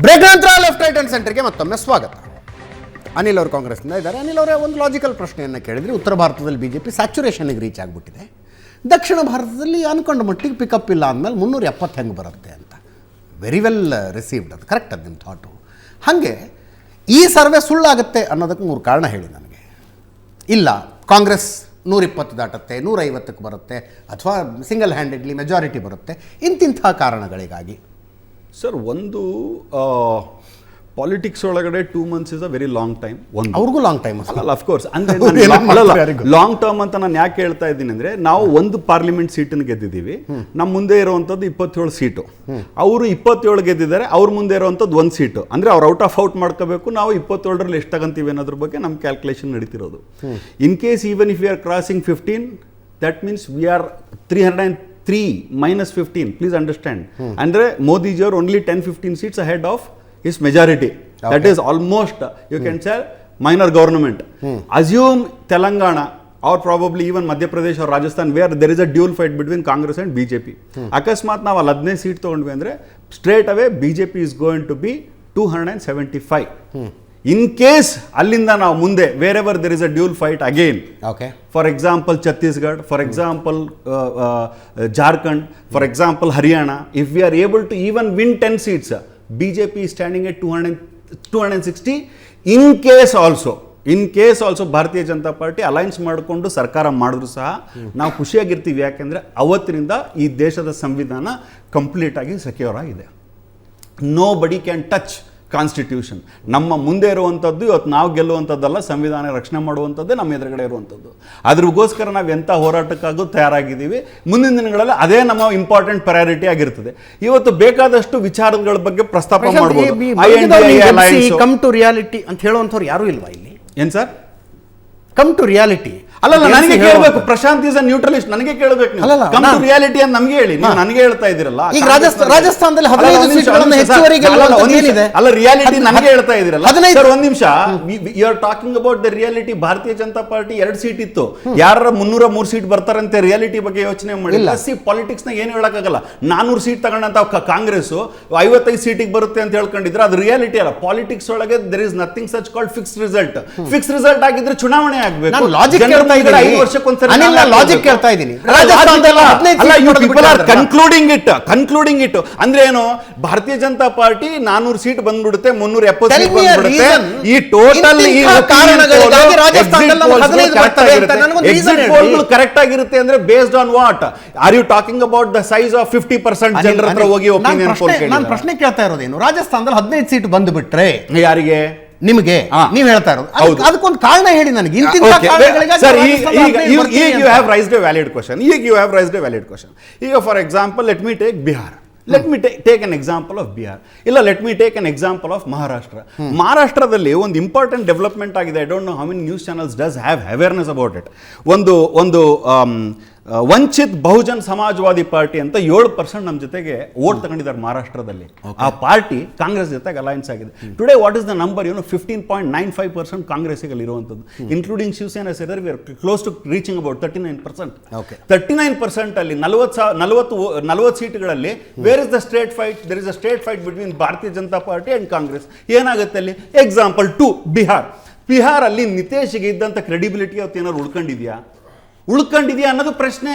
Break ನಂತರ left right and ಸೆಂಟರ್ಗೆ ಮತ್ತೊಮ್ಮೆ ಸ್ವಾಗತ. ಅನಿಲ್ ಅವರು ಕಾಂಗ್ರೆಸ್ನಿಂದ ಇದ್ದಾರೆ. ಅನಿಲ್ ಅವರೇ, ಒಂದು ಲಾಜಿಕಲ್ ಪ್ರಶ್ನೆಯನ್ನು ಕೇಳಿದ್ರಿ. ಉತ್ತರ ಭಾರತದಲ್ಲಿ ಬಿಜೆಪಿ ಸ್ಯಾಚುರೇಷನ್ಗೆ ರೀಚ್ ಆಗಿಬಿಟ್ಟಿದೆ, ದಕ್ಷಿಣ ಭಾರತದಲ್ಲಿ ಅನ್ಕೊಂಡ ಮಟ್ಟಿಗೆ ಪಿಕಪ್ ಇಲ್ಲ ಅಂದಮೇಲೆ 370 ಹೆಂಗೆ ಬರುತ್ತೆ ಅಂತ. Very well received. ಅದು ಕರೆಕ್ಟ್, ಅದು ನಿಮ್ಮ ಥಾಟು. ಹಾಗೆ ಈ ಸರ್ವೆ ಸುಳ್ಳಾಗುತ್ತೆ ಅನ್ನೋದಕ್ಕೆ 3 ಕಾರಣ ಹೇಳಿ ನನಗೆ. ಇಲ್ಲ, ಕಾಂಗ್ರೆಸ್ 120 ದಾಟುತ್ತೆ, 150ಕ್ಕೆ ಬರುತ್ತೆ, ಅಥವಾ ಸಿಂಗಲ್ ಹ್ಯಾಂಡೆಡ್ಲಿ ಮೆಜಾರಿಟಿ ಬರುತ್ತೆ, ಇಂತಿಂಥ ಕಾರಣಗಳಿಗಾಗಿ. ಸರ್, ಒಂದು ಪಾಲಿಟಿಕ್ಸ್ ಒಳಗಡೆ 2 months is a very long time. ಅವ್ರಿಗೂ ಲಾಂಗ್ ಟೈಮ್ ಅಲ್ಲ, ಅಫ್ಕೋರ್ಸ್. ಅಂದರೆ ಲಾಂಗ್ ಟರ್ಮ್ ಅಂತ ನಾನು ಯಾಕೆ ಹೇಳ್ತಾ ಇದ್ದೀನಿ ಅಂದರೆ, ನಾವು ಒಂದು ಪಾರ್ಲಿಮೆಂಟ್ ಸೀಟನ್ನು ಗೆದ್ದಿದ್ದೀವಿ. ನಮ್ಮ ಮುಂದೆ ಇರುವಂಥದ್ದು 27 ಸೀಟು. ಅವರು 27 ಗೆದ್ದಿದ್ದಾರೆ, ಅವ್ರ ಮುಂದೆ ಇರುವಂಥದ್ದು 1 ಸೀಟು. ಅಂದರೆ ಅವ್ರು ಔಟ್ ಮಾಡ್ಕೋಬೇಕು. ನಾವು 27ರಲ್ಲಿ ಎಷ್ಟು ತಗೊಂತೀವಿ ಅನ್ನೋದ್ರ ಬಗ್ಗೆ ನಮ್ಮ ಕ್ಯಾಲ್ಕುಲೇಷನ್ ನಡೀತಿರೋದು. In case even if we are crossing 15, that means we are 303 minus 15. Please understand. Andre Modi ji are only 10-15 seats ahead of his majority. Okay. That is almost, you can say, minor government. Assume Telangana or probably even Madhya Pradesh or Rajasthan, where there is a dual fight between Congress and BJP. Akasmat ನಾವು 15 seat ತೊಗೊಂಡ್ವಿ ಅಂದರೆ straight away BJP is going to be 275. In case ಅಲ್ಲಿಂದ ನಾವು ಮುಂದೆ wherever there is a dual fight again, for example Chhattisgarh, for example Jharkhand, for example Haryana, if we are able to even win 10 seats, BJP is standing at 260. In case also Bharatiya Janata party Allianz ಮಾಡಿಕೊಂಡು ಸರ್ಕಾರ ಮಾಡಿದ್ರು ಸಹ ನಾವು ಖುಷಿಯಾಗಿರ್ತೀವಿ. ಯಾಕೆಂದರೆ ಅವತ್ತಿನಿಂದ ಈ ದೇಶದ ಸಂವಿಧಾನ ಕಂಪ್ಲೀಟ್ ಆಗಿ ಸೆಕ್ಯೂರ್ ಆಗಿದೆ. ನೋ ಬಡಿ ಕ್ಯಾನ್ ಟಚ್ ಕಾನ್ಸ್ಟಿಟ್ಯೂಷನ್. ನಮ್ಮ ಮುಂದೆ ಇರುವಂಥದ್ದು ಇವತ್ತು ನಾವು ಗೆಲ್ಲುವಂಥದ್ದಲ್ಲ, ಸಂವಿಧಾನ ರಕ್ಷಣೆ ಮಾಡುವಂಥದ್ದೇ ನಮ್ಮ ಎದುರುಗಡೆ ಇರುವಂಥದ್ದು. ಅದ್ರಗೋಸ್ಕರ ನಾವು ಎಂಥ ಹೋರಾಟಕ್ಕಾಗೂ ತಯಾರಾಗಿದ್ದೀವಿ. ಮುಂದಿನ ದಿನಗಳಲ್ಲಿ ಅದೇ ನಮ್ಮ ಇಂಪಾರ್ಟೆಂಟ್ ಪ್ರಯಾರಿಟಿ ಆಗಿರ್ತದೆ. ಇವತ್ತು ಬೇಕಾದಷ್ಟು ವಿಚಾರಗಳ ಬಗ್ಗೆ ಪ್ರಸ್ತಾಪ ಮಾಡಬಹುದು. ಕಮ್ ಟು ರಿಯಾಲಿಟಿ ಅಂತ ಹೇಳುವಂಥವ್ರು ಯಾರೂ ಇಲ್ವಾ ಇಲ್ಲಿ? ಏನು ಸರ್? ಕಮ್ ಟು ರಿಯಾಲಿಟಿ ಅಲ್ಲ, ನನಗೆ ಕೇಳಬೇಕು. ಪ್ರಶಾಂತ್ ಈಸ್ ಅ ನ್ಯೂಟ್ರಲಿಸ್ಟ್, ನನಗೆ ಕೇಳಬೇಕು. ಕಮ್ ಟು ರಿಯಾಲಿಟಿ ಅಂತ ನಮಗೆ ಹೇಳಿ. ನೀವು ನನಗೆ ಹೇಳ್ತಾ ಇದ್ದೀರಲ್ಲ, ಈಗ ರಾಜಸ್ಥಾನದಲ್ಲಿ 15 ಸೀಟ್ಗಳನ್ನು ಹೆಚ್ಚುವರಿಗೆ ಅಲ್ಲ, ರಿಯಾಲಿಟಿ ನನಗೆ ಹೇಳ್ತಾ ಇದ್ದೀರಲ್ಲ. ಸರ್, ಒಂದು ನಿಮಿಷ. You are talking about the reality. Bharatiya Janata party 2 seat ಇತ್ತು, ಯಾರ 303 ಸೀಟ್ ಬರ್ತಾರಂತೆ. ರಿಯಾಲಿಟಿ ಬಗ್ಗೆ ಯೋಚನೆ ಮಾಡಿಲ್ಲ. ಪಾಲಿಟಿಕ್ಸ್ ನ ಏನು ಹೇಳಕ್ಕಾಗಲ್ಲ. 400 ಸೀಟ್ ತಗೊಂಡಂತ ಕಾಂಗ್ರೆಸ್ 55 ಸೀಟಿಗೆ ಬರುತ್ತೆ ಅಂತ ಹೇಳ್ಕೊಂಡಿದ್ರೆ ಅದು ರಿಯಾಲಿಟಿ ಅಲ್ಲ. ಪಾಲಿಟಿಕ್ಸ್ ಒಳಗೆ there is nothing such called fix result. Fix result ಆಗಿದ್ರೆ ಚುನಾವಣೆ ಆಗಬೇಕು. ಕನ್ಕ್ಲೂಡಿಂಗ್ ಇಟ್ ಅಂದ್ರೆ ಏನು? ಭಾರತೀಯ ಜನತಾ ಪಾರ್ಟಿ 400 ಸೀಟ್ ಬಂದ್ಬಿಡುತ್ತೆ, 370 ಸೀಟ್ ಬಂದ್ಬಿಡುತ್ತೆ. ಈ ಟೋಟಲ್ ಕರೆಕ್ಟ್ ಆಗಿರುತ್ತೆ ಅಂದ್ರೆ based on what are you talking about? The size of 50% ಜನರ ಹತ್ರ ಹೋಗಿ ಒಪಿನಿಯನ್ ಪೋಲ್ ಕೇಳಿ. ನಾನು ಪ್ರಶ್ನೆ ಕೇಳ್ತಾ ಇರೋದೇನು? ರಾಜಸ್ಥಾನದಲ್ಲಿ 15 ಸೀಟ್ ಬಂದ್ಬಿಟ್ರೆ ಯಾರಿಗೆ? ನಿಮಗೆ. ನೀವು ಹೇಳ್ತಾ ಇರೋದು ಅದಕ್ಕೊಂದು ಕಾರಣ ಹೇಳಿ ನನಗೆ. You have raised a valid question. ಈಗ for example let me take Bihar. Let me take an example of Bihar. Let me take an example of Maharashtra. Maharashtraದಲ್ಲಿ ಒಂದು ಇಂಪಾರ್ಟೆಂಟ್ ಡೆವಲಪ್ಮೆಂಟ್ ಆಗಿದೆ. I don't know how many news channels does have awareness about it. ಒಂದು ವಂಚಿತ್ ಬಹುಜನ್ ಸಮಾಜವಾದಿ party ಅಂತ 7% ನಮ್ಮ ಜೊತೆಗೆ vote ತಗೊಂಡಿದ್ದಾರೆ ಮಹಾರಾಷ್ಟ್ರದಲ್ಲಿ. ಆ party Congress ಜೊತೆಗೆ ಅಲೈನ್ಸ್ ಆಗಿದೆ. Today what is the number? 15.95% ಕಾಂಗ್ರೆಸ್ಸಿಗೆ ಇರುವಂಥದ್ದು, ಇನ್ಕ್ಲೂಡಿಂಗ್ ಶಿವಸೇನಾ ಸೇರಿದ್ರೆ we are close to reaching about 39%. 39% ಅಲ್ಲಿ 40 ಸೀಟ್ಗಳಲ್ಲಿ where is the straight fight? There is a straight fight between Bharatiya Janata party and Congress. ಏನಾಗುತ್ತೆ ಅಲ್ಲಿ? ಎಕ್ಸಾಂಪಲ್ 2 ಬಿಹಾರ್ ಅಲ್ಲಿ ನಿತೀಶ್ಗೆ ಇದ್ದಂಥ ಕ್ರೆಡಿಬಿಲಿಟಿ ಅವತ್ತು ಏನಾದ್ರು ಉಳ್ಕೊಂಡಿದೆಯಾ ಅನ್ನೋದು ಪ್ರಶ್ನೆ.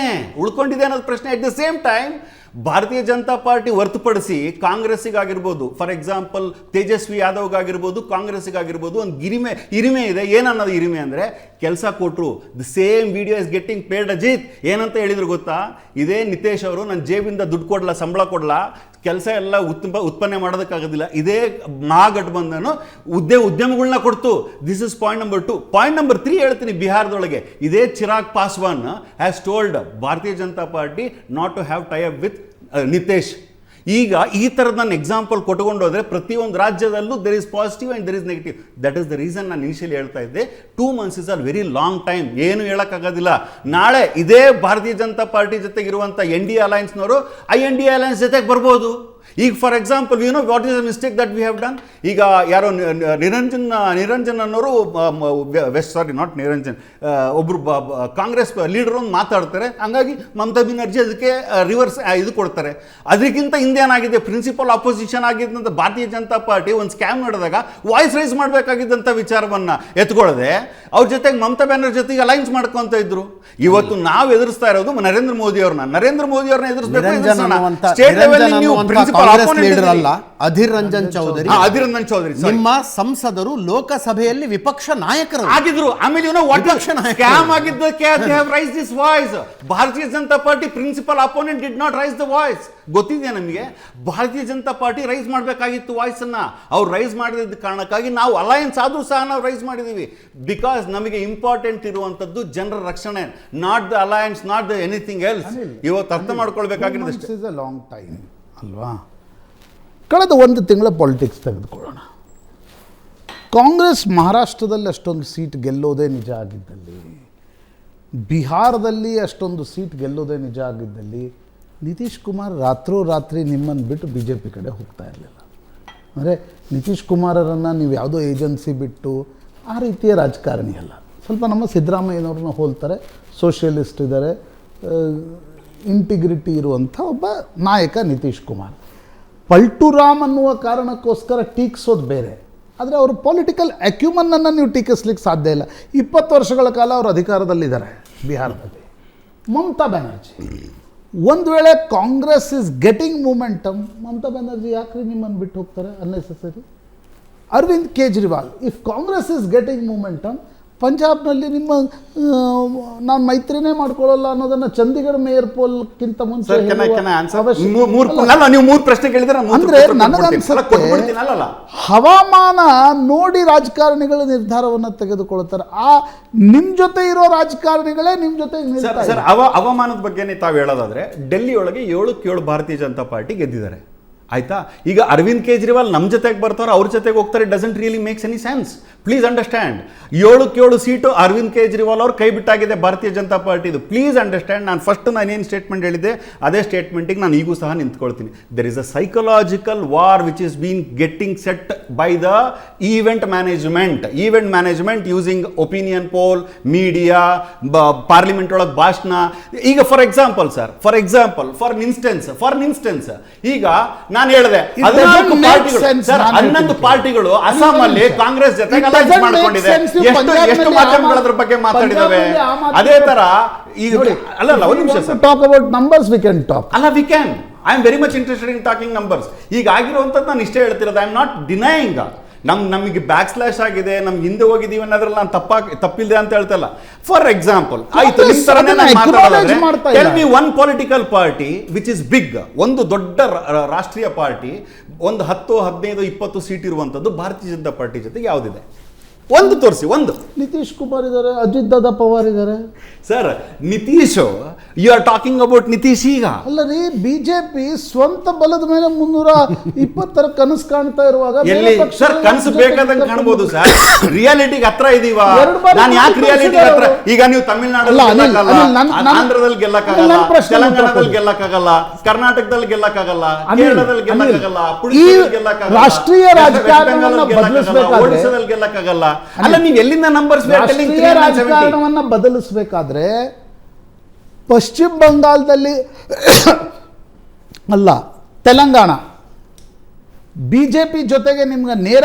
ಅಟ್ ದ ಸೇಮ್ ಟೈಮ್ ಭಾರತೀಯ ಜನತಾ ಪಾರ್ಟಿ ಹೊರತುಪಡಿಸಿ ಕಾಂಗ್ರೆಸ್ಸಿಗಾಗಿರ್ಬೋದು, ಫಾರ್ ಎಕ್ಸಾಂಪಲ್ ತೇಜಸ್ವಿ ಯಾದವ್ಗಾಗಿರ್ಬೋದು, ಕಾಂಗ್ರೆಸ್ಸಿಗಾಗಿರ್ಬೋದು ಒಂದು ಹಿರಿಮೆ ಇದೆ. ಏನನ್ನೋದು ಹಿರಿಮೆ ಅಂದರೆ ಕೆಲಸ ಕೊಟ್ಟರು. The same video is getting paid. Ajit ಏನಂತ ಹೇಳಿದ್ರು ಗೊತ್ತಾ? ಇದೇ ನಿತೇಶ್ ಅವರು ನನ್ನ ಜೇಬಿಂದ ದುಡ್ಡು ಕೊಡಲ್ಲ, ಸಂಬಳ ಕೊಡಲ್ಲ, ಕೆಲಸ ಎಲ್ಲ ಉತ್ಪನ್ನ ಮಾಡೋದಕ್ಕಾಗೋದಿಲ್ಲ. ಇದೇ ಮಹಾಗಠಬಂಧನ ಉದ್ಯಮಗಳನ್ನ ಕೊಡ್ತು. This is point number 2. Point number 3 ಹೇಳ್ತೀನಿ. ಬಿಹಾರದೊಳಗೆ ಇದೇ Chirag Paswan has told Bharatiya Janata party not to have tie up with Nitesh. ಈಗ ಈ ಥರದ ನಾನು ಎಕ್ಸಾಂಪಲ್ ಕೊಟ್ಕೊಂಡು ಹೋದರೆ ಪ್ರತಿಯೊಂದು ರಾಜ್ಯದಲ್ಲೂ there is positive and there is negative. That is the reason ನಾನು ಇನಿಷಿಯಲಿ ಹೇಳ್ತಾ ಇದ್ದೆ 2 months is a very long time. ಏನು ಹೇಳೋಕ್ಕಾಗೋದಿಲ್ಲ. ನಾಳೆ ಇದೇ ಭಾರತೀಯ ಜನತಾ ಪಾರ್ಟಿ ಜೊತೆಗಿರುವಂಥ NDA ಅಲೈನ್ಸ್ನವರು INDA ಅಲೈನ್ಸ್ ಜೊತೆಗೆ ಬರ್ಬೋದು. ಈಗ for example you know what is the mistake that we have done. ಈಗ ಯಾರೋ ನಿರಂಜನ್ ಅನ್ನೋರು ವೆಸ್ಟ್ ಸಾರಿ ನಾಟ್ ನಿರಂಜನ್ ಒಬ್ಬರು ಕಾಂಗ್ರೆಸ್ ಲೀಡರ್ ಒಂದು ಮಾತಾಡ್ತಾರೆ, ಹಂಗಾಗಿ ಮಮತಾ ಬ್ಯಾನರ್ಜಿ ಅದಕ್ಕೆ ರಿವರ್ಸ್ ಇದು ಕೊಡ್ತಾರೆ. ಅದಕ್ಕಿಂತ ಹಿಂದೆ ಏನಾಗಿದೆ, ಪ್ರಿನ್ಸಿಪಲ್ ಅಪೋಸಿಷನ್ ಆಗಿದ್ದಂಥ ಭಾರತೀಯ ಜನತಾ ಪಾರ್ಟಿ ಒಂದು ಸ್ಕ್ಯಾಮ್ ನಡೆದಾಗ ವಾಯ್ಸ್ ರೈಸ್ ಮಾಡಬೇಕಾಗಿದ್ದಂಥ ವಿಚಾರವನ್ನ ಎತ್ಕೊಳ್ಳದೆ ಅವ್ರ ಜೊತೆಗೆ ಮಮತಾ ಬ್ಯಾನರ್ಜಿ ಜೊತೆಗೆ ಅಲೈನ್ಸ್ ಮಾಡ್ಕೊಂತ ಇದ್ರು. ಇವತ್ತು ನಾವು ಎದುರಿಸ್ತಾ ಇರೋದು ನರೇಂದ್ರ ಮೋದಿ ಅವ್ರನ್ನ ಎದುರಿಸಬೇಕು. ಸ್ಟೇಟ್ ಲೆವೆಲ್ ನೀವು ಪ್ರಿನ್ಸಿಪಲ್ ಲೀಡರ್ ಅಲ್ಲ, ಅಧೀರ್ ರಂಜನ್ ಚೌಧರಿ ನಿಮ್ಮ ಸಂಸದರು ಲೋಕಸಭೆಯಲ್ಲಿ ವಿಪಕ್ಷ ನಾಯಕರು ಆಗಿದ್ರು. ಆಮೇಲೆ ಸ್ಕ್ಯಾಮ್ ಆಗಿದ್ದಕ್ಕೆ they have raised this voice. Bharatiya Janata party principal opponent did not raise the voice. ಗೊತ್ತಿದೆ ನಮಗೆ, ಭಾರತೀಯ ಜನತಾ ಪಾರ್ಟಿ ರೈಸ್ ಮಾಡಬೇಕಾಗಿತ್ತು ವಾಯ್ಸ್ ಅನ್ನ. ಅವ್ರು ರೈಸ್ ಮಾಡಿದ ಕಾರಣಕ್ಕಾಗಿ ನಾವು ಅಲಯನ್ಸ್ ಆದ್ರೂ ಸಹ ನಾವು ರೈಸ್ ಮಾಡಿದೀವಿ. ಬಿಕಾಸ್ ನಮಗೆ ಇಂಪಾರ್ಟೆಂಟ್ ಇರುವಂತದ್ದು ಜನರ ರಕ್ಷಣೆ, not the alliance, not the anything else. ಇವತ್ತು ಅರ್ಥ ಮಾಡ್ಕೊಳ್ಬೇಕಾಗಿರೋದು ಲಾಂಗ್ ಟೈಮ್ ಅಲ್ವಾ. ಕಳೆದ ಒಂದು ತಿಂಗಳ ಪಾಲಿಟಿಕ್ಸ್ ತೆಗೆದುಕೊಳ್ಳೋಣ. ಕಾಂಗ್ರೆಸ್ ಮಹಾರಾಷ್ಟ್ರದಲ್ಲಿ ಅಷ್ಟೊಂದು ಸೀಟ್ ಗೆಲ್ಲೋದೇ ನಿಜ ಆಗಿದ್ದಲ್ಲಿ, ಬಿಹಾರದಲ್ಲಿ ಅಷ್ಟೊಂದು ಸೀಟ್ ಗೆಲ್ಲೋದೇ ನಿಜ ಆಗಿದ್ದಲ್ಲಿ, ನಿತೀಶ್ ಕುಮಾರ್ ರಾತ್ರೋರಾತ್ರಿ ನಿಮ್ಮನ್ನು ಬಿಟ್ಟು ಬಿ ಜೆ ಪಿ ಕಡೆ ಹೋಗ್ತಾ ಇರಲಿಲ್ಲ. ಅಂದರೆ ನಿತೀಶ್ ಕುಮಾರರನ್ನು ನೀವು ಯಾವುದೋ ಏಜೆನ್ಸಿ ಬಿಟ್ಟು ಆ ರೀತಿಯ ರಾಜಕಾರಣಿ ಅಲ್ಲ. ಸ್ವಲ್ಪ ನಮ್ಮ ಸಿದ್ದರಾಮಯ್ಯನವ್ರನ್ನ ಹೋಲ್ತಾರೆ, ಸೋಷಿಯಲಿಸ್ಟ್ ಇದ್ದಾರೆ, ಇಂಟಿಗ್ರಿಟಿ ಇರುವಂಥ ಒಬ್ಬ ನಾಯಕ ನಿತೀಶ್ ಕುಮಾರ್. ಪಲ್ಟುರಾಮ್ ಅನ್ನುವ ಕಾರಣಕ್ಕೋಸ್ಕರ ಟೀಕಿಸೋದು ಬೇರೆ, ಆದರೆ ಅವರು ಪೊಲಿಟಿಕಲ್ ಅಕ್ಯುಮನ್ನನ್ನು ನೀವು ಟೀಕಿಸ್ಲಿಕ್ಕೆ ಸಾಧ್ಯ ಇಲ್ಲ. 20 ವರ್ಷಗಳ ಕಾಲ ಅವರು ಅಧಿಕಾರದಲ್ಲಿದ್ದಾರೆ ಬಿಹಾರದಲ್ಲಿ. ಮಮತಾ ಬ್ಯಾನರ್ಜಿ, ಒಂದು ವೇಳೆ Congress is getting momentum, Mamata Banerjee ಯಾಕ್ರಿ ನಿಮ್ಮನ್ನು ಬಿಟ್ಟು ಹೋಗ್ತಾರೆ unnecessary? Arvind Kejriwal, if Congress is getting momentum, ಪಂಜಾಬ್ನಲ್ಲಿ ನಿಮ್ಮ ನಾನು ಮೈತ್ರಿನೇ ಮಾಡ್ಕೊಳ್ಳಲ್ಲ ಅನ್ನೋದನ್ನ ಚಂಡೀಗಢ ಮೇಯರ್ ಪೋಲ್ಗಿಂತ ಮುಂಚೆ ಅಂದ್ರೆ ನನಗನ್ಸುತ್ತೆ ಹವಾಮಾನ ನೋಡಿ ರಾಜಕಾರಣಿಗಳು ನಿರ್ಧಾರವನ್ನು ತೆಗೆದುಕೊಳ್ತಾರೆ. ಆ ನಿಮ್ ಜೊತೆ ಇರೋ ರಾಜಕಾರಣಿಗಳೇ ನಿಮ್ ಜೊತೆ ಹವಾಮಾನದ ಬಗ್ಗೆ ತಾವು ಹೇಳೋದಾದ್ರೆ ಡೆಲ್ಲಿ ಒಳಗೆ 7-7 ಭಾರತೀಯ ಜನತಾ ಪಾರ್ಟಿ ಗೆದ್ದಿದ್ದಾರೆ. ಆಯ್ತಾ? ಈಗ ಅರವಿಂದ್ ಕೇಜ್ರಿವಾಲ್ ನಮ್ಮ ಜೊತೆಗೆ ಬರ್ತಾರೆ, ಅವ್ರ ಜೊತೆಗೆ ಹೋಗ್ತಾರೆ. Doesn't really makes any sense. Please understand. 7-7 seat Arvind Kejriwal ಅವ್ರು ಕೈ ಬಿಟ್ಟಾಗಿದೆ ಭಾರತೀಯ ಜನತಾ ಪಾರ್ಟಿದು. Please understand. ನಾನೇನು ಸ್ಟೇಟ್ಮೆಂಟ್ ಹೇಳಿದ್ದೆ ಅದೇ ಸ್ಟೇಟ್ಮೆಂಟಿಗೆ ನಾನು ಈಗೂ ಸಹ ನಿಂತ್ಕೊಳ್ತೀನಿ. There is a psychological war which is been getting set by the event management using opinion poll, media, parliament ಒಳಗೆ ಭಾಷಣ. ಈಗ ಫಾರ್ ಎಕ್ಸಾಂಪಲ್ ಫಾರ್ ಇನ್ಸ್ಟೆನ್ಸ್ ಈಗ ನಾನು ಹೇಳಿದೆ 11 ಪಾರ್ಟಿಗಳು ಅಸ್ಸಾಮಲ್ಲಿ ಕಾಂಗ್ರೆಸ್ ಜೊತೆ ಅಲೈನ್ಸ್ ಮಾಡಿಕೊಂಡಿದೆ. ಎಷ್ಟು ಮಾಧ್ಯಮಗಳ ಬಗ್ಗೆ ಮಾತಾಡಿದಾವೆ. ಅದೇ ತರ ಈಗ ಅಲ್ಲ ಒಂದು ನಿಮಿಷ sir, talk about numbers we can talk. ಅಲ್ಲ we can. I am very much interested in talking numbers. ಈಗ ಆಗಿರುವಂತದ್ದು ನಾನು ಇಷ್ಟೇ ಹೇಳ್ತಿರೋದು. I am not denying. ನಮಗೆ ಬ್ಯಾಕ್ ಸ್ಲಾಶ್ ಆಗಿದೆ, ನಮ್ಗೆ ಹಿಂದೆ ಹೋಗಿದ್ದೀವಿ ಅನ್ನೋದ್ರಲ್ಲಿ ನಾನು ತಪ್ಪಿಲ್ಲದೆ ಅಂತ ಹೇಳ್ತಲ್ಲ. ಫಾರ್ ಎಕ್ಸಾಂಪಲ್ ಆಯ್ತು, ನಿಮ್ ತರನೇ tell me one political party which is big, ಒಂದು ದೊಡ್ಡ ರಾಷ್ಟ್ರೀಯ ಪಾರ್ಟಿ, ಒಂದು 10, 15, 20 ಸೀಟ್ ಇರುವಂತದ್ದು ಭಾರತೀಯ ಜನತಾ ಪಾರ್ಟಿ ಜೊತೆಗೆ ಯಾವುದಿದೆ? ಒಂದು ತೋರಿಸಿ. ಒಂದು ನಿತೀಶ್ ಕುಮಾರ್ ಇದ್ದಾರೆ, ಅಜಿತ್ ದಾದಾ ಪವಾರ್ ಇದ್ದಾರೆ. Sir Nitish, you are talking about Nitish. ಈಗ ಅಲ್ಲ ರೀ, ಬಿಜೆಪಿ ಸ್ವಂತ ಬಲದ ಮೇಲೆ 320 ಕನಸು ಕಾಣ್ತಾ ಇರುವಾಗ ಸರ್ ಕನಸು ಬೇಕಾದಂಗೆ ಕಾಣ್ಬೋದು ಸರ್. ರಿಯಾಲಿಟಿಗೆ ಹತ್ರ ಇದೀವ. ನಾನು ಯಾಕೆ ರಿಯಾಲಿಟಿ ಹತ್ರ? ಈಗ ನೀವು ತಮಿಳ್ನಾಡಲ್ಲಿ ಆಂಧ್ರದಲ್ಲಿ ಗೆಲ್ಲಕ್ಕಾಗಲ್ಲ, ತೆಲಂಗಾಣದಲ್ಲಿ ಗೆಲ್ಲಕ್ಕಾಗಲ್ಲ, ಕರ್ನಾಟಕದಲ್ಲಿ ಗೆಲ್ಲಕ್ಕಾಗಲ್ಲ, ಕೇರಳದಲ್ಲಿ ಗೆಲ್ಲಕ್ಕಾಗಲ್ಲ, ಪುಡುಚೇರಿಯಲ್ಲಿ ಗೆಲ್ಲಕ್ಕಾಗಲ್ಲ, ರಾಷ್ಟ್ರೀಯ ರಾಜಕಾರಣವನ್ನು ಒಡಿಶಾದಲ್ಲಿ ಗೆಲ್ಲಕ್ಕಾಗಲ್ಲ. ಅಲ್ಲ ನೀವು ಎಲ್ಲಿಂದ ನಂಬರ್ಸ್ ರಾಜಕಾರಣವನ್ನು ಬದಲಿಸಬೇಕಾದ್ರೆ ಪಶ್ಚಿಮ ಬಂಗಾಳದಲ್ಲಿ ಅಲ್ಲ, ತೆಲಂಗಾಣ ಬಿಜೆಪಿ ಜೊತೆಗೆ ನಿಮ್ಗೆ ನೇರ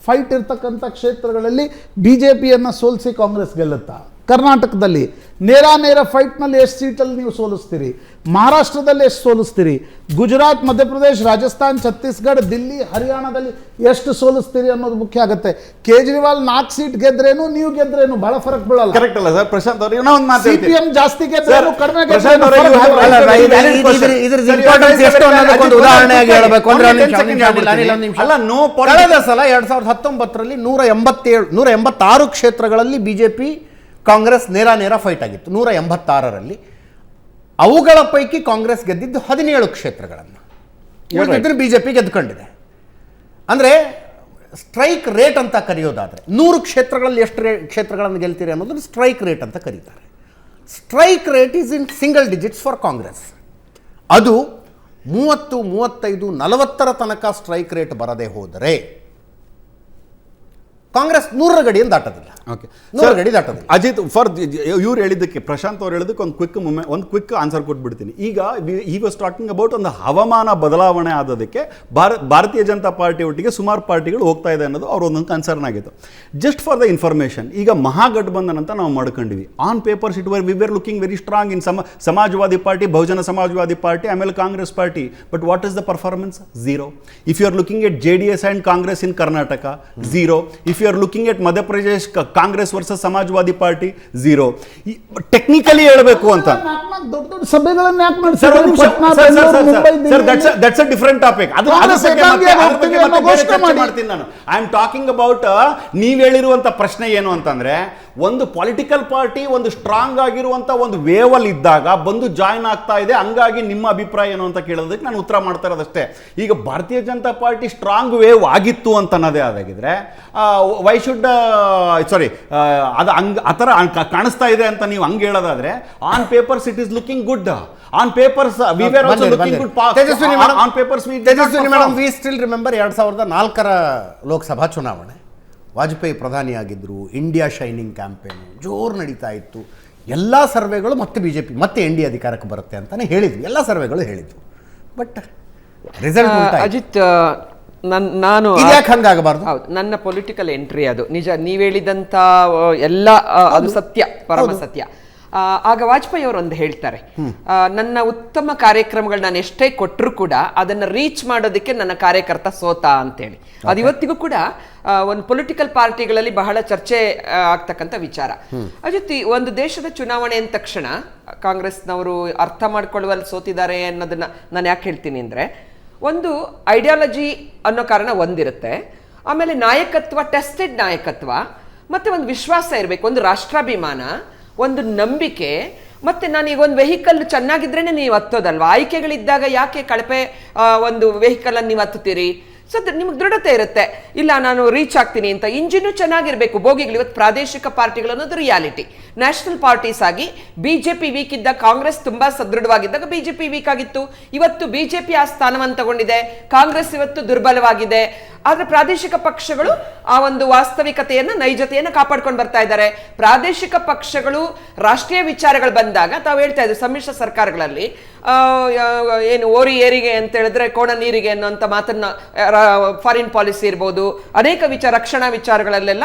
ಫೈಟ್ ಇರ್ತಕ್ಕಂಥ ಕ್ಷೇತ್ರಗಳಲ್ಲಿ ಬಿಜೆಪಿಯನ್ನು ಸೋಲಿಸಿ ಕಾಂಗ್ರೆಸ್ ಗೆಲ್ಲುತ್ತಾ? ಕರ್ನಾಟಕದಲ್ಲಿ ನೇರ ಫೈಟ್ನಲ್ಲಿ ಎಷ್ಟು ಸೀಟಲ್ಲಿ ನೀವು ಸೋಲಿಸ್ತೀರಿ? ಮಹಾರಾಷ್ಟ್ರದಲ್ಲಿ ಎಷ್ಟು ಸೋಲಿಸ್ತೀರಿ? ಗುಜರಾತ್, ಮಧ್ಯಪ್ರದೇಶ, ರಾಜಸ್ಥಾನ್, ಛತ್ತೀಸ್ಗಢ, ದಿಲ್ಲಿ, ಹರಿಯಾಣದಲ್ಲಿ ಎಷ್ಟು ಸೋಲಿಸ್ತೀರಿ ಅನ್ನೋದು ಮುಖ್ಯ ಆಗುತ್ತೆ. ಕೇಜ್ರಿವಾಲ್ 4 ಸೀಟ್ ಗೆದ್ರೇನು, ನೀವು ಗೆದ್ರೇನು ಬಹಳ ಫರಕ್ ಬೀಳಲ್ಲ. ಕರೆಕ್ಟ್ ಅಲ್ಲ ಸರ್ ಪ್ರಶಾಂತ್ ಅವರು? ಸಿಪಿಎಂ ಜಾಸ್ತಿ ಗೆದ್ರೇನು, ಕಡಿಮೆ ಕಳೆದ ಸಲ 2019ರಲ್ಲಿ 186 ಕ್ಷೇತ್ರಗಳಲ್ಲಿ ಬಿಜೆಪಿ ಕಾಂಗ್ರೆಸ್ ನೇರ ಫೈಟ್ ಆಗಿತ್ತು. 186ರಲ್ಲಿ ಅವುಗಳ ಪೈಕಿ ಕಾಂಗ್ರೆಸ್ ಗೆದ್ದಿದ್ದು 17 ಕ್ಷೇತ್ರಗಳನ್ನು, ಬಿಜೆಪಿ ಗೆದ್ದುಕೊಂಡಿದೆ. ಅಂದರೆ ಸ್ಟ್ರೈಕ್ ರೇಟ್ ಅಂತ ಕರೆಯೋದಾದರೆ 100 ಕ್ಷೇತ್ರಗಳಲ್ಲಿ ಎಷ್ಟು ಕ್ಷೇತ್ರಗಳನ್ನು ಗೆಲ್ತೀರಿ ಅನ್ನೋದನ್ನು ಸ್ಟ್ರೈಕ್ ರೇಟ್ ಅಂತ ಕರೀತಾರೆ. Strike rate is in single digits for Congress. ಅದು 30, 35, 40 ತನಕ ಸ್ಟ್ರೈಕ್ ರೇಟ್ ಬರದೇ ಹೋದರೆ ಕಾಂಗ್ರೆಸ್ 100ರ ಗಡಿಯನ್ನು ದಾಟೋದಿಲ್ಲ. ಓಕೆ, 100ರ ಗಡಿ ದಾಟೋದಿಲ್ಲ. ಅಜಿತ್, ಫಾರ್ ಇವ್ರು ಹೇಳಿದ್ದಕ್ಕೆ, ಪ್ರಶಾಂತ್ ಅವ್ರು ಹೇಳಿದ್ದಕ್ಕೆ ಒಂದು ಕ್ವಿಕ್ ಆನ್ಸರ್ ಕೊಟ್ಬಿಡ್ತೀನಿ. ಈಗ ಹಿ ವಾಸ್ ಟಾಕಿಂಗ್ ಅಬೌಟ್ ಒಂದು ಹವಾಮಾನ ಬದಲಾವಣೆ ಆದದಕ್ಕೆ ಭಾರತೀಯ ಜನತಾ ಪಾರ್ಟಿ ಒಟ್ಟಿಗೆ ಸುಮಾರು ಪಾರ್ಟಿಗಳು ಹೋಗ್ತಾ ಇದೆ ಅನ್ನೋದು ಅವ್ರ ಒಂದೊಂದು ಕನ್ಸರ್ನ್ ಆಗಿತ್ತು. ಜಸ್ಟ್ ಫಾರ್ ದ ಇನ್ಫಾರ್ಮೇಷನ್, ಈಗ ಮಹಾಗಠಬಂಧನ್ ಅಂತ ನಾವು ಮಾಡ್ಕೊಂಡಿವಿ. On papers we were looking very strong in Samajwadi party, Bahujan Samajwadi party, ಆಮೇಲೆ Congress party. But what is the performance? Zero. If you are looking at JDS and Congress in Karnataka, zero. If you are looking at Madhya Pradesh Congress versus Samajwadi party, zero. Technically ಹೇಳಬೇಕು ಅಂತ ದೊಡ್ಡ ದೊಡ್ಡ ಸಭೆಗಳನ್ನು ಯಾಕೆ sir, ಮಾಡ್ತಾರೆ? That's a different topic. ಮಾಡ್ತೀನಿ ನಾನು. ಐ ಆಮ್ ಟಾಕಿಂಗ್ ಅಬೌಟ್ ನೀವ್ ಹೇಳಿರುವಂತ ಪ್ರಶ್ನೆ ಏನು ಅಂತಂದ್ರೆ, ಒಂದು ಪೊಲಿಟಿಕಲ್ ಪಾರ್ಟಿ ಒಂದು ಸ್ಟ್ರಾಂಗ್ ಆಗಿರುವಂತ ಒಂದು ವೇವ್ ಅಲ್ಲಿ ಇದ್ದಾಗ ಬಂದು ಜಾಯಿನ್ ಆಗ್ತಾ ಇದೆ, ಹಂಗಾಗಿ ನಿಮ್ಮ ಅಭಿಪ್ರಾಯ ಏನು ಅಂತ ಕೇಳೋದಕ್ಕೆ ನಾನು ಉತ್ತರ ಮಾಡ್ತಾ ಇರೋದಷ್ಟೇ. ಈಗ ಭಾರತೀಯ ಜನತಾ ಪಾರ್ಟಿ ಸ್ಟ್ರಾಂಗ್ ವೇವ್ ಆಗಿತ್ತು ಅಂತ ಅನ್ನೋದೇ ಆದಾಗಿದ್ರೆ ವೈ ಶುಡ್ ಸಾರಿ ಅದು ಆ ಥರ ಕಾಣಿಸ್ತಾ ಇದೆ ಅಂತ ನೀವು ಹಂಗೆ ಹೇಳೋದಾದ್ರೆ, on papers it is looking good. On papers we were also looking good. On papers Tejaswini madam, we still remember 2004ರ ಲೋಕಸಭಾ ಚುನಾವಣೆ. ವಾಜಪೇಯಿ ಪ್ರಧಾನಿಯಾಗಿದ್ದರು, ಇಂಡಿಯಾ ಶೈನಿಂಗ್ ಕ್ಯಾಂಪೇನ್ ಜೋರು ನಡೀತಾ ಇತ್ತು. ಎಲ್ಲ ಸರ್ವೆಗಳು ಮತ್ತೆ BJP ಮತ್ತೆ NDA ಅಧಿಕಾರಕ್ಕೆ ಬರುತ್ತೆ ಅಂತಾನೆ ಹೇಳಿದ್ವಿ, ಎಲ್ಲ ಸರ್ವೆಗಳು ಹೇಳಿದ್ವು. ಬಟ್ ರಿಸಲ್ಟ್ ಅಜಿತ್, ನಾನು ಯಾಕೆ ಹಂಗಾಗಬಾರ್ದು? ಹೌದು, ನನ್ನ ಪೊಲಿಟಿಕಲ್ ಎಂಟ್ರಿ ಅದು ನಿಜ. ನೀವು ಹೇಳಿದಂಥ ಎಲ್ಲ ಅದು ಸತ್ಯ, ಪರಮ ಸತ್ಯ. ಆಗ ವಾಜಪೇಯಿ ಅವರು ಒಂದು ಹೇಳ್ತಾರೆ, ನನ್ನ ಉತ್ತಮ ಕಾರ್ಯಕ್ರಮಗಳು ನಾನು ಎಷ್ಟೇ ಕೊಟ್ಟರು ಕೂಡ ಅದನ್ನು ರೀಚ್ ಮಾಡೋದಕ್ಕೆ ನನ್ನ ಕಾರ್ಯಕರ್ತ ಸೋತ ಅಂತೇಳಿ. ಅದು ಇವತ್ತಿಗೂ ಕೂಡ ಒಂದು ಪೊಲಿಟಿಕಲ್ ಪಾರ್ಟಿಗಳಲ್ಲಿ ಬಹಳ ಚರ್ಚೆ ಆಗ್ತಕ್ಕಂಥ ವಿಚಾರ. ಅಜಿತ್, ಒಂದು ದೇಶದ ಚುನಾವಣೆ ಅಂದ ತಕ್ಷಣ ಕಾಂಗ್ರೆಸ್ನವರು ಅರ್ಥ ಮಾಡ್ಕೊಳ್ಳುವಲ್ಲಿ ಸೋತಿದ್ದಾರೆ ಅನ್ನೋದನ್ನ ನಾನು ಯಾಕೆ ಹೇಳ್ತೀನಿ ಅಂದರೆ, ಒಂದು ಐಡಿಯಾಲಜಿ ಅನ್ನೋ ಕಾರಣ ಒಂದಿರುತ್ತೆ, ಆಮೇಲೆ ನಾಯಕತ್ವ, ಟೆಸ್ಟೆಡ್ ನಾಯಕತ್ವ, ಮತ್ತೆ ಒಂದು ವಿಶ್ವಾಸ ಇರಬೇಕು, ಒಂದು ರಾಷ್ಟ್ರಾಭಿಮಾನ, ಒಂದು ನಂಬಿಕೆ. ಮತ್ತೆ ನಾನೀಗ ಒಂದು ವೆಹಿಕಲ್ ಚೆನ್ನಾಗಿದ್ರೇನೆ ನೀವು ಹತ್ತೋದಲ್ವಾ. ಆಯ್ಕೆಗಳಿದ್ದಾಗ ಯಾಕೆ ಕಳಪೆ ಒಂದು ವೆಹಿಕಲ್ ಅನ್ನು ನೀವು ಹತ್ತುತ್ತೀರಿ? ಸೊ ನಿಮ್ಗೆ ದೃಢತೆ ಇರುತ್ತೆ, ಇಲ್ಲ ನಾನು ರೀಚ್ ಆಗ್ತೀನಿ ಅಂತ. ಇಂಜಿನು ಚೆನ್ನಾಗಿರ್ಬೇಕು, ಬೋಗಿಗಳು. ಇವತ್ತು ಪ್ರಾದೇಶಿಕ ಪಾರ್ಟಿಗಳು ಅನ್ನೋದು ರಿಯಾಲಿಟಿ. ನ್ಯಾಷನಲ್ ಪಾರ್ಟೀಸ್ ಆಗಿ BJP ವೀಕ್ ಇದ್ದಾಗ, ಕಾಂಗ್ರೆಸ್ ತುಂಬಾ ಸದೃಢವಾಗಿದ್ದಾಗ BJP ವೀಕ್ ಆಗಿತ್ತು. ಇವತ್ತು BJP ಆ ಸ್ಥಾನವನ್ನು ತಗೊಂಡಿದೆ, ಕಾಂಗ್ರೆಸ್ ಇವತ್ತು ದುರ್ಬಲವಾಗಿದೆ. ಆದ್ರೆ ಪ್ರಾದೇಶಿಕ ಪಕ್ಷಗಳು ಆ ಒಂದು ವಾಸ್ತವಿಕತೆಯನ್ನ, ನೈಜತೆಯನ್ನು ಕಾಪಾಡ್ಕೊಂಡು ಬರ್ತಾ ಇದ್ದಾರೆ. ಪ್ರಾದೇಶಿಕ ಪಕ್ಷಗಳು ರಾಷ್ಟ್ರೀಯ ವಿಚಾರಗಳು ಬಂದಾಗ, ತಾವು ಹೇಳ್ತಾ ಇದ್ರು ಸಮ್ಮಿಶ್ರ ಸರ್ಕಾರಗಳಲ್ಲಿ ಏನು ಓರಿ ಏರಿಗೆ ಅಂತ ಹೇಳಿದ್ರೆ ಕೋಣ ನೀರಿಗೆ ಅನ್ನೋಂಥ ಮಾತನ್ನ, ಫಾರಿನ್ ಪಾಲಿಸಿ ಇರ್ಬೋದು, ಅನೇಕ ರಕ್ಷಣಾ ವಿಚಾರಗಳಲ್ಲೆಲ್ಲ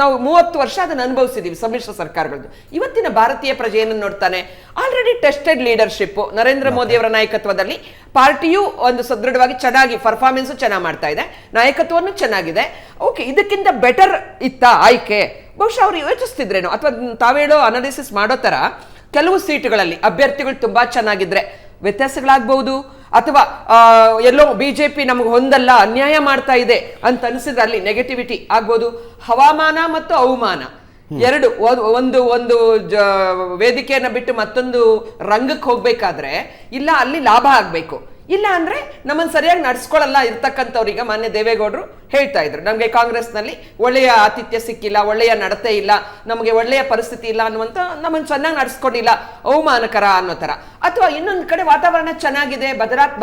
ನಾವು 30 ವರ್ಷ ಅದನ್ನು ಅನುಭವಿಸಿದೀವಿ ಸಮ್ಮಿಶ್ರ ಸರ್ಕಾರಗಳದ್ದು. ಇವತ್ತಿನ ಭಾರತೀಯ ಪ್ರಜೆ ಏನನ್ನು ನೋಡ್ತಾನೆ? Already tested leadership Narendra Modi ಅವರ ನಾಯಕತ್ವದಲ್ಲಿ ಪಾರ್ಟಿಯು ಒಂದು ಸದೃಢವಾಗಿ ಚೆನ್ನಾಗಿ ಪರ್ಫಾರ್ಮೆನ್ಸ್ ಚೆನ್ನಾಗಿ ಮಾಡ್ತಾ ಇದೆ, ನಾಯಕತ್ವನೂ ಚೆನ್ನಾಗಿದೆ. ಓಕೆ, ಇದಕ್ಕಿಂತ ಬೆಟರ್ ಇತ್ತ ಆಯ್ಕೆ? ಬಹುಶಃ ಅವ್ರು ಯೋಚಿಸ್ತಿದ್ರೇನೋ, ಅಥವಾ ತಾವೇಳೋ ಅನಾಲಿಸಿಸ್ ಮಾಡೋ ತರ ಕೆಲವು ಸೀಟುಗಳಲ್ಲಿ ಅಭ್ಯರ್ಥಿಗಳು ತುಂಬಾ ಚೆನ್ನಾಗಿದ್ರೆ ವ್ಯತ್ಯಾಸಗಳಾಗಬಹುದು, ಅಥವಾ ಎಲ್ಲೋ BJP ನಮಗೆ ಹೊಂದಲ್ಲ, ಅನ್ಯಾಯ ಮಾಡ್ತಾ ಇದೆ ಅಂತ ಅನಿಸಿದ್ರೆ ಅಲ್ಲಿ ನೆಗೆಟಿವಿಟಿ ಆಗ್ಬೋದು. ಹವಾಮಾನ ಮತ್ತು ಅವಮಾನ ಎರಡು, ಒಂದು ಒಂದು ವೇದಿಕೆಯನ್ನ ಬಿಟ್ಟು ಮತ್ತೊಂದು ರಂಗಕ್ಕೆ ಹೋಗ್ಬೇಕಾದ್ರೆ ಇಲ್ಲ ಅಲ್ಲಿ ಲಾಭ ಆಗ್ಬೇಕು, ಇಲ್ಲ ಅಂದ್ರೆ ನಮ್ಮನ್ನು ಸರಿಯಾಗಿ ನಡ್ಸ್ಕೊಳ್ಳಲ್ಲ ಇರ್ತಕ್ಕಂಥವ್ರೀಗ ಮಾನ್ಯ ದೇವೇಗೌಡರು ಹೇಳ್ತಾ ಇದ್ರು, ನಮಗೆ ಕಾಂಗ್ರೆಸ್ನಲ್ಲಿ ಒಳ್ಳೆಯ ಆತಿಥ್ಯ ಸಿಕ್ಕಿಲ್ಲ, ಒಳ್ಳೆಯ ನಡತೆ ಇಲ್ಲ, ನಮಗೆ ಒಳ್ಳೆಯ ಪರಿಸ್ಥಿತಿ ಇಲ್ಲ ಅನ್ನುವಂತ, ನಮ್ಮನ್ನು ಚೆನ್ನಾಗಿ ನಡ್ಸ್ಕೊಂಡಿಲ್ಲ, ಅವಮಾನಕರ ಅನ್ನೋ ತರ. ಅಥವಾ ಇನ್ನೊಂದು ಕಡೆ ವಾತಾವರಣ ಚೆನ್ನಾಗಿದೆ,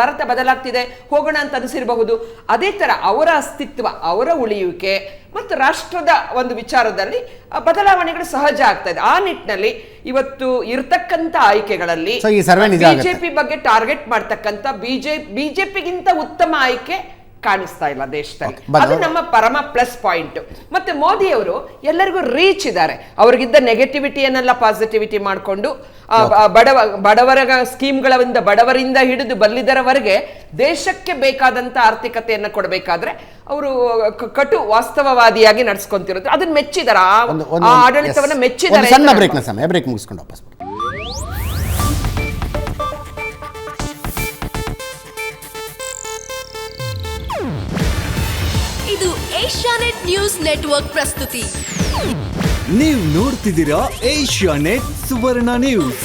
ಭಾರತ ಬದಲಾಗ್ತಿದೆ, ಹೋಗೋಣ ಅಂತ ಅನಿಸಿರಬಹುದು. ಅದೇ ತರ ಅವರ ಅಸ್ತಿತ್ವ, ಅವರ ಉಳಿಯುವಿಕೆ ಮತ್ತು ರಾಷ್ಟ್ರದ ಒಂದು ವಿಚಾರದಲ್ಲಿ ಬದಲಾವಣೆಗಳು ಸಹಜ ಆಗ್ತಾ ಇದೆ. ಆ ನಿಟ್ಟಿನಲ್ಲಿ ಇವತ್ತು ಇರ್ತಕ್ಕಂಥ ಆಯ್ಕೆಗಳಲ್ಲಿ BJP ಬಗ್ಗೆ ಟಾರ್ಗೆಟ್ ಮಾಡ್ತಕ್ಕಂಥ ಬಿಜೆಪಿಗಿಂತ ಉತ್ತಮ ಆಯ್ಕೆ ಕಾಣಿಸ್ತಾ ಇಲ್ಲ ದೇಶದಲ್ಲಿ. ಅದು ನಮ್ಮ ಪರಮ ಪ್ಲಸ್ ಪಾಯಿಂಟ್. ಮತ್ತೆ ಮೋದಿ ಅವರು ಎಲ್ಲರಿಗೂ ರೀಚ್ ಇದ್ದಾರೆ, ಅವ್ರಿಗಿದ್ದ ನೆಗೆಟಿವಿಟಿಯನ್ನೆಲ್ಲ ಪಾಸಿಟಿವಿಟಿ ಮಾಡಿಕೊಂಡು ಬಡವರ ಸ್ಕೀಮ್ಗಳಿಂದ, ಬಡವರಿಂದ ಹಿಡಿದು ಬಲ್ಲಿದರವರೆಗೆ ದೇಶಕ್ಕೆ ಬೇಕಾದಂತ ಆರ್ಥಿಕತೆಯನ್ನು ಕೊಡಬೇಕಾದ್ರೆ ಅವರು ಕಟು ವಾಸ್ತವವಾದಿಯಾಗಿ ನಡ್ಸ್ಕೊಂತಿರೋದು. ಅದನ್ನ ಮೆಚ್ಚಿದಾರೆ, ಆ ಆಡಳಿತವನ್ನ ಮೆಚ್ಚಿದ್ದಾರೆ. ಸಣ್ಣ ಬ್ರೇಕ್ನ ಸಮಯ, ಬ್ರೇಕ್ ಮುಗಿಸ್ಕೊಂಡು ವಾಪಸ್. ಇದು ಏಷ್ಯಾನೆಟ್ ನ್ಯೂಸ್ ನೆಟ್ವರ್ಕ್ ಪ್ರಸ್ತುತಿ. ನೀವು ನೋಡ್ತಿದ್ದೀರಾ ಏಷ್ಯಾನೆಟ್ ಸುವರ್ಣ ನ್ಯೂಸ್.